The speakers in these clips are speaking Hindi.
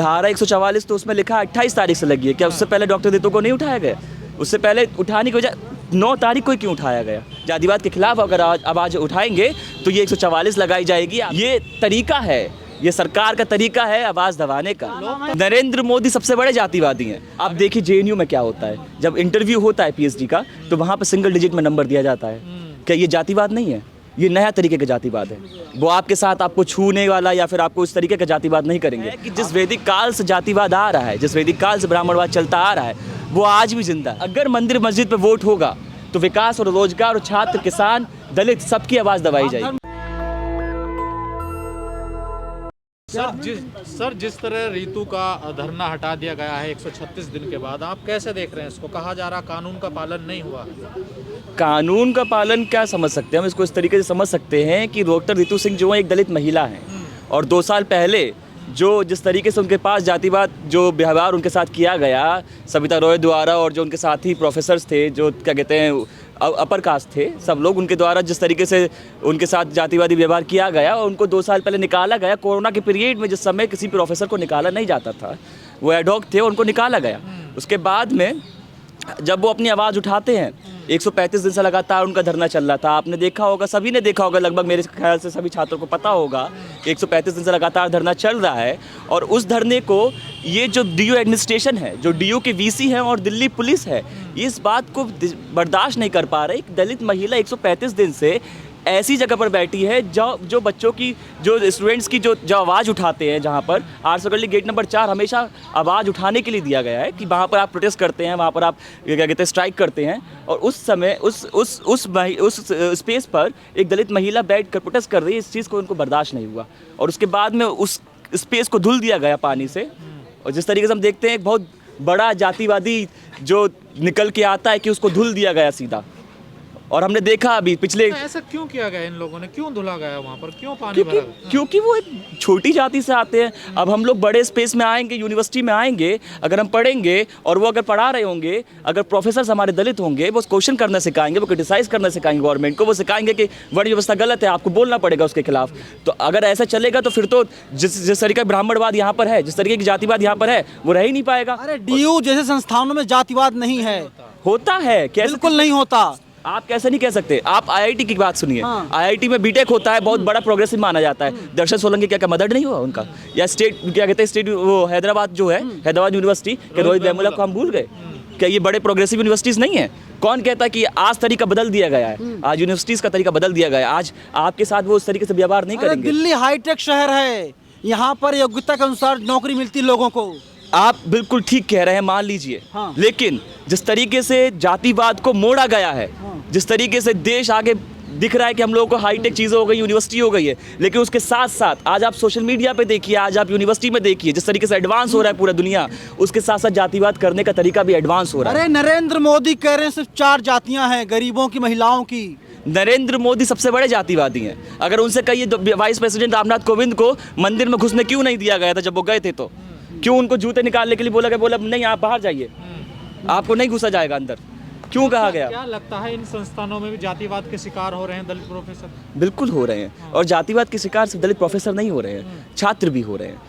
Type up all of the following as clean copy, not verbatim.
धारा 144 तो उसमें लिखा 28 तारीख से लगी है। क्या उससे पहले डॉक्टर दीतू को नहीं उठाया गया? उससे पहले उठाने की वजह 9 तारीख को क्यों उठाया गया? जातिवाद के खिलाफ अगर आवाज़ उठाएंगे तो ये 144 लगाई जाएगी। ये तरीका है, ये सरकार का तरीका है आवाज़ दबाने का। नरेंद्र मोदी सबसे बड़े जातिवादी हैं। आप देखिए जेएनयू में क्या होता है, जब इंटरव्यू होता है पीएचडी का तो वहाँ पर सिंगल डिजिट में नंबर दिया जाता है। क्या ये जातिवाद नहीं है? ये नया तरीके का जातिवाद है। वो आपके साथ आपको छूने वाला या फिर आपको इस तरीके का जातिवाद नहीं करेंगे। कि जिस वैदिक काल से जातिवाद आ रहा है, जिस वैदिक काल से ब्राह्मणवाद चलता आ रहा है, वो आज भी जिंदा है। अगर मंदिर मस्जिद पे वोट होगा तो विकास और रोजगार और छात्र, किसान, दलित सबकी आवाज़ दबाई जाएगी। सर जिस तरह रितु का धरना हटा दिया गया है 136 दिन के बाद, आप कैसे देख रहे हैं इसको? कहा जा रहा कानून का पालन नहीं हुआ। कानून का पालन क्या समझ सकते हैं हम इसको? इस तरीके से समझ सकते हैं कि डॉक्टर रितु सिंह जो है एक दलित महिला हैं और 2 साल पहले जो जिस तरीके से उनके पास जातिवाद जो व्यवहार उनके साथ किया गया सविता रॉय द्वारा, और जो उनके साथी प्रोफेसर्स थे जो क्या कहते हैं अपर कास्ट थे, सब लोग उनके द्वारा जिस तरीके से उनके साथ जातिवादी व्यवहार किया गया और उनको 2 साल पहले निकाला गया कोरोना के पीरियड में, जिस समय किसी प्रोफेसर को निकाला नहीं जाता था, वो एडहॉक थे, उनको निकाला गया। उसके बाद में जब वो अपनी आवाज़ उठाते हैं, 135 दिन से लगातार उनका धरना चल रहा था। आपने देखा होगा, सभी ने देखा होगा, लगभग मेरे ख्याल से सभी छात्रों को पता होगा, 135 दिन से लगातार धरना चल रहा है। और उस धरने को ये जो डीयू एडमिनिस्ट्रेशन है, जो डीयू के वीसी हैं और दिल्ली पुलिस है, इस बात को बर्दाश्त नहीं कर पा रहे। एक दलित महिला 135 दिन से ऐसी जगह पर बैठी है जो बच्चों की, जो स्टूडेंट्स की जो आवाज़ उठाते हैं, जहाँ पर आर्ट्स गली गेट नंबर 4 हमेशा आवाज़ उठाने के लिए दिया गया है कि वहाँ पर आप प्रोटेस्ट करते हैं, वहाँ पर आप क्या कहते हैं स्ट्राइक करते हैं। और उस समय उस स्पेस पर एक दलित महिला बैठ कर प्रोटेस्ट कर रही है। इस चीज़ को उनको बर्दाश्त नहीं हुआ और उसके बाद में उस स्पेस को धुल दिया गया पानी से। और जिस तरीके से हम देखते हैं एक बहुत बड़ा जातिवादी जो निकल के आता है कि उसको धुल दिया गया सीधा। और हमने देखा अभी पिछले, ऐसा क्यों किया गया इन लोगों ने? क्यों धुला गया वहाँ पर? क्यों पानी भरा? क्योंकि वो एक छोटी जाति से आते हैं। अब हम लोग बड़े स्पेस में आएंगे, यूनिवर्सिटी में आएंगे, अगर हम पढ़ेंगे और वो अगर पढ़ा रहे होंगे, अगर प्रोफेसर हमारे दलित होंगे, वो क्वेश्चन करना सिखाएंगे, वो क्रिटिसाइज करना सिखाएंगे गवर्नमेंट को, वो सिखाएंगे कि वर्ण व्यवस्था गलत है, आपको बोलना पड़ेगा उसके खिलाफ। तो अगर ऐसा चलेगा तो फिर तो जिस तरीके का ब्राह्मणवाद यहाँ पर है, जिस तरीके की जातिवाद यहाँ पर है, वो रह ही नहीं पाएगा। अरे डीयू जैसे संस्थानों में जातिवाद नहीं है। होता है, बिल्कुल नहीं होता। आप कैसे नहीं कह सकते? आप आईआईटी की बात सुनिए। आईआईटी में बीटेक होता है, बहुत बड़ा प्रोग्रेसिव माना जाता है। दर्शन सोलंकी क्या मदर नहीं हुआ उनका? या स्टेट क्या कहते हैं, स्टेट वो हैदराबाद जो है, हैदराबाद यूनिवर्सिटी के रोहित वेमुला को हम भूल गए? क्या ये बड़े प्रोग्रेसिव यूनिवर्सिटीज नहीं है? कौन कहता है कि आज तरीका बदल दिया गया है, आज यूनिवर्सिटीज का तरीका बदल दिया गया है, आज आपके साथ वो उस तरीके से व्यवहार नहीं करेंगे। दिल्ली हाईटेक शहर है, यहाँ पर योग्यता के अनुसार नौकरी मिलती लोगों को। आप बिल्कुल ठीक कह रहे हैं, मान लीजिए। लेकिन जिस तरीके से जातिवाद को मोड़ा गया है, जिस तरीके से देश आगे दिख रहा है कि हम लोगों को हाईटेक चीज़ें हो गई, यूनिवर्सिटी हो गई है, लेकिन उसके साथ साथ आज आप सोशल मीडिया पे देखिए, आज आप यूनिवर्सिटी में देखिए, जिस तरीके से एडवांस हो रहा है पूरा दुनिया, उसके साथ साथ जातिवाद करने का तरीका भी एडवांस हो रहा है। अरे नरेंद्र मोदी कह रहे हैं सिर्फ 4 जातियां हैं, गरीबों की, महिलाओं की। नरेंद्र मोदी सबसे बड़े जातिवादी हैं। अगर उनसे कहिए वाइस प्रेसिडेंट रामनाथ कोविंद को मंदिर में घुसने क्यों नहीं दिया गया था जब वो गए थे? तो क्यों उनको जूते निकालने के लिए बोला गया? बोला नहीं, आप बाहर जाइए, आपको नहीं घुसा जाएगा अंदर। क्यों कहा गया? क्या लगता है इन संस्थानों में भी जातिवाद के शिकार हो रहे हैं दलित प्रोफेसर? बिल्कुल हो रहे हैं। और जातिवाद के शिकार सिर्फ दलित प्रोफेसर नहीं हो रहे हैं, छात्र भी हो रहे हैं।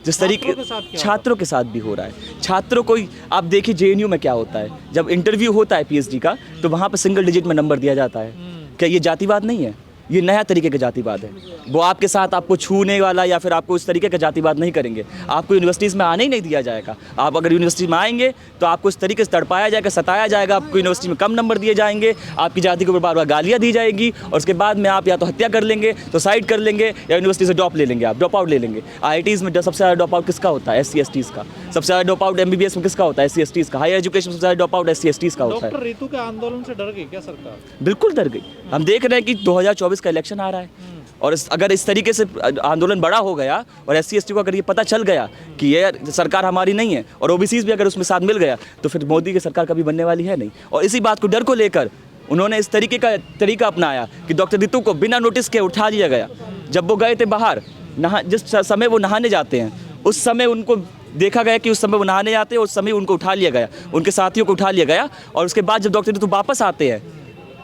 जिस तरीके छात्रों के साथ भी हो रहा है। छात्रों को आप देखिए जेएनयू में क्या होता है, जब इंटरव्यू होता है पीएचडी का तो वहाँ पर सिंगल डिजिट में नंबर दिया जाता है। क्या ये जातिवाद नहीं है? ये नया तरीके का जातिवाद है। वो आपके साथ आपको छूने वाला या फिर आपको इस तरीके का जातिवाद नहीं करेंगे। आपको यूनिवर्सिटीज़ में आने ही नहीं दिया जाएगा। आप अगर यूनिवर्सिटी में आएंगे तो आपको इस तरीके से तड़पाया जाएगा, सताया जाएगा, आपको यूनिवर्सिटी में कम नंबर दिए जाएंगे, आपकी जाति को बार बार गालियाँ दी जाएगी और उसके बाद में आप या तो हत्या कर लेंगे, सुसाइड कर लेंगे, या यूनिवर्सिटी से ड्रॉप ले लेंगे, आप ड्रॉप आउट ले लेंगे। आईआईटीज़ में सबसे ज़्यादा ड्रॉप आउट किसका होता है? SC/STs का। सबसे ज़्यादा ड्रॉप आउट MBBS में किसका होता है? SC/STs का। हायर एजुकेशन में सबसे ज़्यादा ड्रॉप आउट SC/STs का होता है। डॉक्टर रितु के आंदोलन से डर गई क्या सरकार? बिल्कुल डर गई। हम देख रहे हैं कि 2024 का इलेक्शन आ रहा है और अगर इस तरीके से आंदोलन बड़ा हो गया और SC/ST को अगर ये पता चल गया कि ये सरकार हमारी नहीं है और OBCs भी अगर उसमें साथ मिल गया तो फिर मोदी की सरकार कभी बनने वाली है नहीं। और इसी बात को डर को लेकर उन्होंने इस तरीके का तरीका अपनाया कि डॉक्टर रितु को बिना नोटिस के उठा दिया गया। जब वो गए थे बाहर जिस समय वो नहाने जाते हैं, उस समय उनको देखा गया कि उस समय वो नहाने जाते हैं, उस समय उनको उठा लिया गया, उनके साथियों को उठा लिया गया। और उसके बाद जब डॉक्टर रितु वापस आते हैं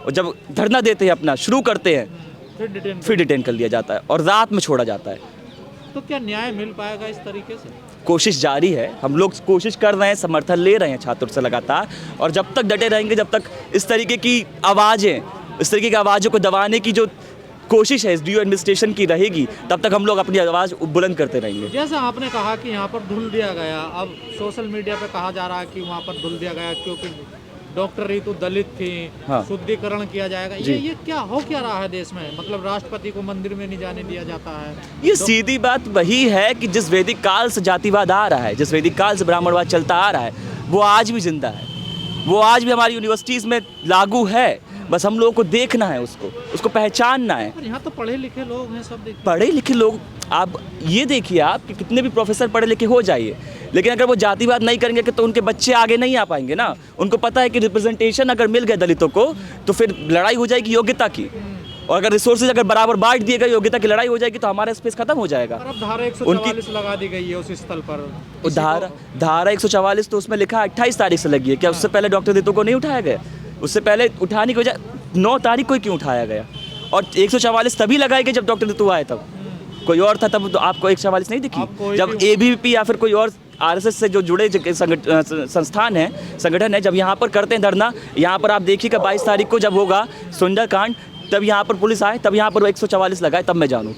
और जब धरना देते हैं, अपना शुरू करते हैं, फिर डिटेन कर लिया जाता है और रात में छोड़ा जाता है। तो क्या न्याय मिल पाएगा इस तरीके से? कोशिश जारी है, हम लोग कोशिश कर रहे हैं, समर्थन ले रहे हैं छात्रों से लगातार, और जब तक डटे रहेंगे, जब तक इस तरीके की आवाज़ों को दबाने की जो कोशिश है एसडीओ एडमिनिस्ट्रेशन की रहेगी, तब तक हम लोग अपनी आवाज़ बुलंद करते रहेंगे। जैसे आपने कहा कि यहाँ पर धुल दिया गया, अब सोशल मीडिया पे कहा जा रहा है कि वहाँ पर धुल दिया गया क्योंकि डॉक्टर रितु दलित थी, हाँ। शुद्धिकरण किया जाएगा। ये क्या हो क्या रहा है देश में? मतलब राष्ट्रपति को मंदिर में नहीं जाने दिया जाता है। ये सीधी बात वही है कि जिस वैदिक काल से जातिवाद आ रहा है, जिस वैदिक काल से ब्राह्मणवाद चलता आ रहा है, वो आज भी जिंदा है, वो आज भी हमारी यूनिवर्सिटीज़ में लागू है। बस हम लोगों को देखना है, उसको पहचानना है। पर यहाँ तो पढ़े लिखे लोग हैं, सब देखिए। पढ़े लिखे लोग, आप ये देखिए आप कि कितने भी प्रोफेसर पढ़े लिखे हो जाइए, लेकिन अगर वो जातिवाद नहीं करेंगे तो उनके बच्चे आगे नहीं आ पाएंगे ना। उनको पता है कि रिप्रेजेंटेशन अगर मिल गया दलितों को तो फिर लड़ाई हो जाएगी योग्यता की, और अगर रिसोर्सेज अगर बराबर बांट दिए गए, योग्यता की लड़ाई हो जाएगी, तो हमारा स्पेस खत्म हो जाएगा। और अब धारा 144 लगा दी गई है उस स्थल पर। धारा 144 तो उसमें लिखा 28 तारीख से लगी है। क्या उससे पहले डॉक्टर रितु को नहीं उठाया गया? उससे पहले उठाने की वजह 9 तारीख को ही क्यों उठाया गया? और 144 तभी लगाए गए जब डॉक्टर रितु आए, तब कोई और था, तब तो आपको 144 नहीं दिखी। जब एबीवीपी या फिर कोई और आरएसएस से जो जुड़े संस्थान है, संगठन है, जब यहाँ पर करते हैं धरना, यहाँ पर आप देखिएगा 22 तारीख को जब होगा सुंदरकांड, तब यहाँ पर पुलिस आए, तब यहाँ पर 144 लगाए, तब मैं जानूँ।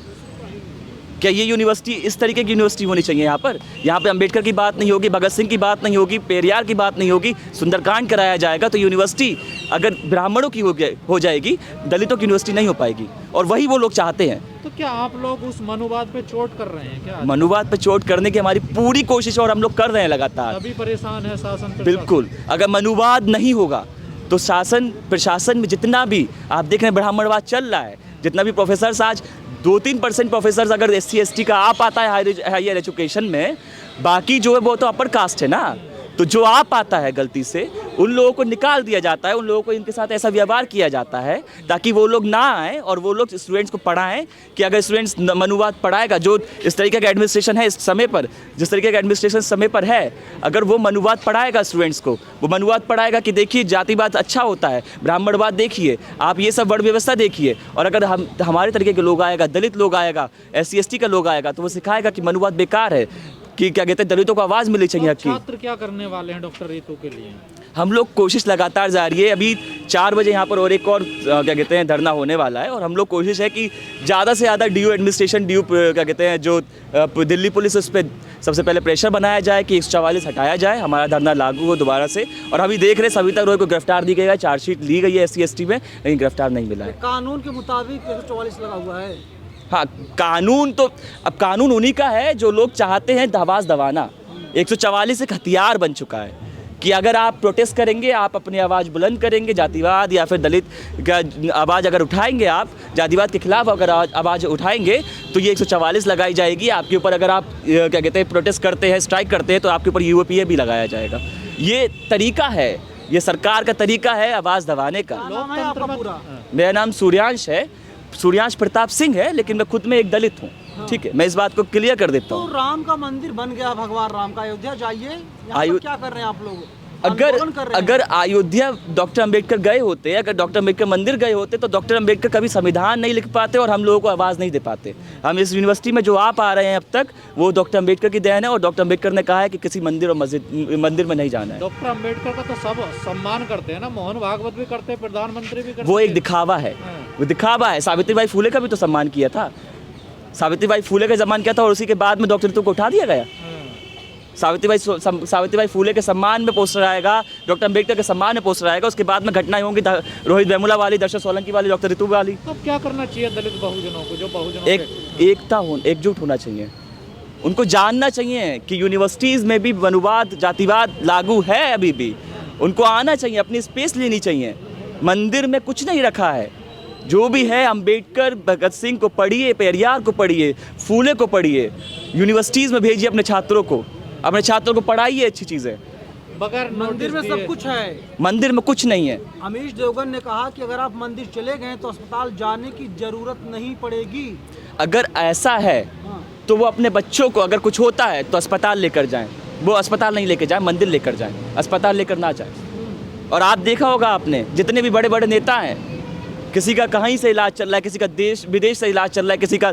क्या ये यूनिवर्सिटी इस तरीके की यूनिवर्सिटी होनी चाहिए? यहाँ पे अंबेडकर की बात नहीं होगी, भगत सिंह की बात नहीं होगी, पेरियार की बात नहीं होगी, सुंदरकांड कराया जाएगा, तो यूनिवर्सिटी अगर ब्राह्मणों की हो जाएगी, दलितों की यूनिवर्सिटी नहीं हो पाएगी, और वही वो लोग चाहते हैं। तो क्या आप लोग उस मनुवाद पे चोट कर रहे हैं क्या? मनुवाद पे चोट करने की हमारी पूरी कोशिश, और हम लोग कर रहे हैं लगातार। अभी परेशान है शासन प्रशासन। बिल्कुल, अगर मनुवाद नहीं होगा तो शासन प्रशासन में जितना भी आप देख रहे हैं ब्राह्मणवाद चल रहा है, जितना भी प्रोफेसर्स आज 2-3% प्रोफेसर्स अगर SC ST का आ पाता है हायर एजुकेशन में, बाकी जो है वो तो अपर कास्ट है ना। तो जो आ पाता है गलती से, उन लोगों को निकाल दिया जाता है, उन लोगों को इनके साथ ऐसा व्यवहार किया जाता है ताकि वो लोग ना आएँ और वो लोग स्टूडेंट्स को पढ़ाएं। कि अगर स्टूडेंट्स मनुवाद पढ़ाएगा, जो इस तरीके का एडमिनिस्ट्रेशन है इस समय पर, जिस तरीके का एडमिनिस्ट्रेशन समय पर है, अगर वो मनुवाद पढ़ाएगा स्टूडेंट्स को, वो मनुवाद पढ़ाएगा कि देखिए जातिवाद अच्छा होता है, ब्राह्मणवाद देखिए, आप ये सब वर्ण व्यवस्था देखिए, और अगर हमारे तरीके के लोग आएगा, दलित लोग आएगा, SC ST का लोग आएगा, तो वो सिखाएगा कि मनुवाद बेकार है, कि क्या कहते हैं दलितों को आवाज़ मिलनी चाहिए आपकी। छात्र क्या करने वाले हैं डॉक्टर रितु के लिए? हम लोग कोशिश लगातार जारी है। अभी 4 बजे यहाँ पर और एक और क्या कहते हैं धरना होने वाला है, और हम लोग कोशिश है कि ज़्यादा से ज़्यादा DO एडमिनिस्ट्रेशन, क्या कहते हैं जो दिल्ली पुलिस, उस पर सबसे पहले प्रेशर बनाया जाए कि 144 हटाया जाए, हमारा धरना लागू हो दोबारा से। और अभी देख रहे हैं सविता रोय को गिरफ्तार दी गई है, चार्जशीट ली गई है SC ST में, लेकिन गिरफ्तार नहीं मिला है। कानून के मुताबिक 144 लगा हुआ है। हाँ, कानून तो अब कानून उन्हीं का है जो लोग चाहते हैं आवाज़ दबाना। 144 एक हथियार बन चुका है कि अगर आप प्रोटेस्ट करेंगे, आप अपनी आवाज़ बुलंद करेंगे, जातिवाद या फिर दलित का आवाज़ अगर उठाएंगे, आप जातिवाद के खिलाफ अगर आवाज़ उठाएंगे, तो ये 144 लगाई जाएगी आपके ऊपर। अगर आप क्या कहते हैं प्रोटेस्ट करते हैं, स्ट्राइक करते हैं, तो आपके ऊपर UAPA भी लगाया जाएगा। ये तरीका है, ये सरकार का तरीका है आवाज़ दबाने का। मेरा नाम सूर्यांश है, सूर्यांश प्रताप सिंह है, लेकिन मैं खुद में एक दलित हूँ। ठीक है, मैं इस बात को क्लियर कर देता हूँ। तो राम का मंदिर बन गया, भगवान राम का, अयोध्या जाइए। यहाँ पर क्या कर रहे हैं आप लोग? अगर अयोध्या डॉक्टर अंबेडकर गए होते, अगर डॉक्टर अंबेडकर मंदिर गए होते, तो डॉक्टर अंबेडकर कभी संविधान नहीं लिख पाते और हम लोगों को आवाज़ नहीं दे पाते। हम इस यूनिवर्सिटी में जो आ पा रहे हैं अब तक, वो डॉक्टर अंबेडकर की देन है, और डॉक्टर अंबेडकर ने कहा है कि किसी मंदिर और मंदिर में नहीं जाना है। डॉक्टर अंबेडकर का तो सब सम्मान करते हैं ना, मोहन भागवत भी करते हैं, प्रधानमंत्री भी करते हैं। वो एक दिखावा है, वो दिखावा है। सावित्रीबाई फुले का भी तो सम्मान किया था, सावित्रीबाई फुले का सम्मान किया था, और उसी के बाद में डॉक्टर रितु को उठा दिया गया। सावित्रीबाई फुले के सम्मान में पोस्टर आएगा, डॉक्टर अंबेडकर के सम्मान में पोस्टर आएगा, उसके बाद में घटनाएं होंगी रोहित वेमुला वाली, दर्शन सोलंकी वाली, डॉक्टर रितु वाली। तो क्या करना चाहिए दलित बहुजनों को, जो बहुजनों एकता एकजुट होना चाहिए। उनको जानना चाहिए कि यूनिवर्सिटीज़ में भी मनुवाद, जातिवाद लागू है अभी भी। उनको आना चाहिए, अपनी स्पेस लेनी चाहिए। मंदिर में कुछ नहीं रखा है, जो भी है अंबेडकर, भगत सिंह को पढ़िए, पेरियार को पढ़िए, फूले को पढ़िए, यूनिवर्सिटीज़ में भेजिए अपने छात्रों को पढ़ाइए अच्छी चीज़ें। बगैर मंदिर में सब कुछ है, मंदिर में कुछ नहीं है। अमीश देवगन ने कहा कि अगर आप मंदिर चले गए तो अस्पताल जाने की जरूरत नहीं पड़ेगी। अगर ऐसा है तो वो अपने बच्चों को, अगर कुछ होता है तो अस्पताल लेकर जाएं। वो अस्पताल नहीं लेकर जाएं, मंदिर लेकर जाएं, अस्पताल लेकर ना जाएं। और आप देखा होगा आपने, जितने भी बड़े बड़े नेता हैं, किसी का कहीं से इलाज चल रहा है, किसी का देश विदेश से इलाज चल रहा है, किसी का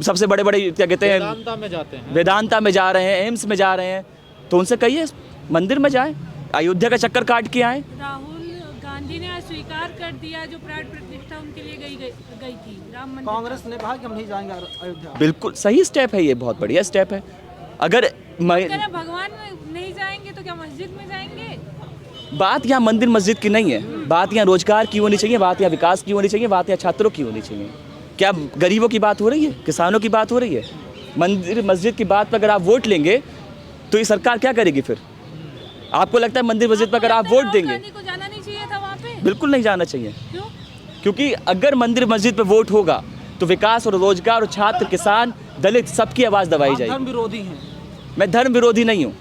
सबसे बड़े बड़े क्या कहते हैं वेदांता में जाते हैं। वेदांता में जा रहे हैं, एम्स में जा रहे हैं, तो उनसे कहिए मंदिर में जाएं, अयोध्या का चक्कर काट के आएँ। राहुल गांधी ने आज स्वीकार कर दिया जो प्राण प्रतिष्ठा उनके लिए गई थी राम मंदिर। कांग्रेस ने कहा कि हम नहीं जाएंगे अयोध्या। बिल्कुल सही स्टेप है, ये बहुत बढ़िया स्टेप है। अगर अगर भगवान में नहीं जाएंगे तो क्या मस्जिद में जाएंगे? बात यहाँ मंदिर मस्जिद की नहीं है, बात यहाँ रोजगार की होनी चाहिए, बात यहाँ विकास की होनी चाहिए, बात यहाँ छात्रों की होनी चाहिए। क्या गरीबों की बात हो रही है, किसानों की बात हो रही है? मंदिर मस्जिद की बात पर अगर आप वोट लेंगे तो ये सरकार क्या करेगी फिर? आपको लगता है मंदिर मस्जिद पर अगर आप वोट देंगे? को जाना नहीं चाहिए था वहाँ पे? बिल्कुल नहीं जाना चाहिए। क्यों? क्योंकि अगर मंदिर मस्जिद पर वोट होगा तो विकास और रोजगार और छात्र किसान दलित सबकी आवाज़ दबाई आप जाएगी। धर्म विरोधी हैं, मैं धर्म विरोधी नहीं हूँ,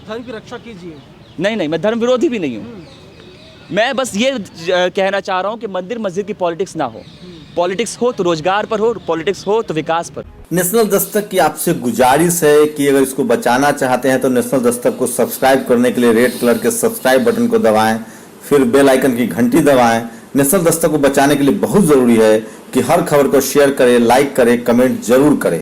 धर्म की रक्षा कीजिए। नहीं, मैं धर्म विरोधी भी नहीं हूँ। मैं बस ये कहना चाह रहा हूँ कि मंदिर मस्जिद की पॉलिटिक्स ना हो। पॉलिटिक्स हो तो रोजगार पर हो, पॉलिटिक्स हो तो विकास पर। नेशनल दस्तक की आपसे गुजारिश है कि अगर इसको बचाना चाहते हैं तो नेशनल दस्तक को सब्सक्राइब करने के लिए रेड कलर के सब्सक्राइब बटन को दबाएं, फिर बेल आइकन की घंटी दबाएं। नेशनल दस्तक को बचाने के लिए बहुत जरूरी है कि हर खबर को शेयर करें, लाइक करें, कमेंट जरूर करें।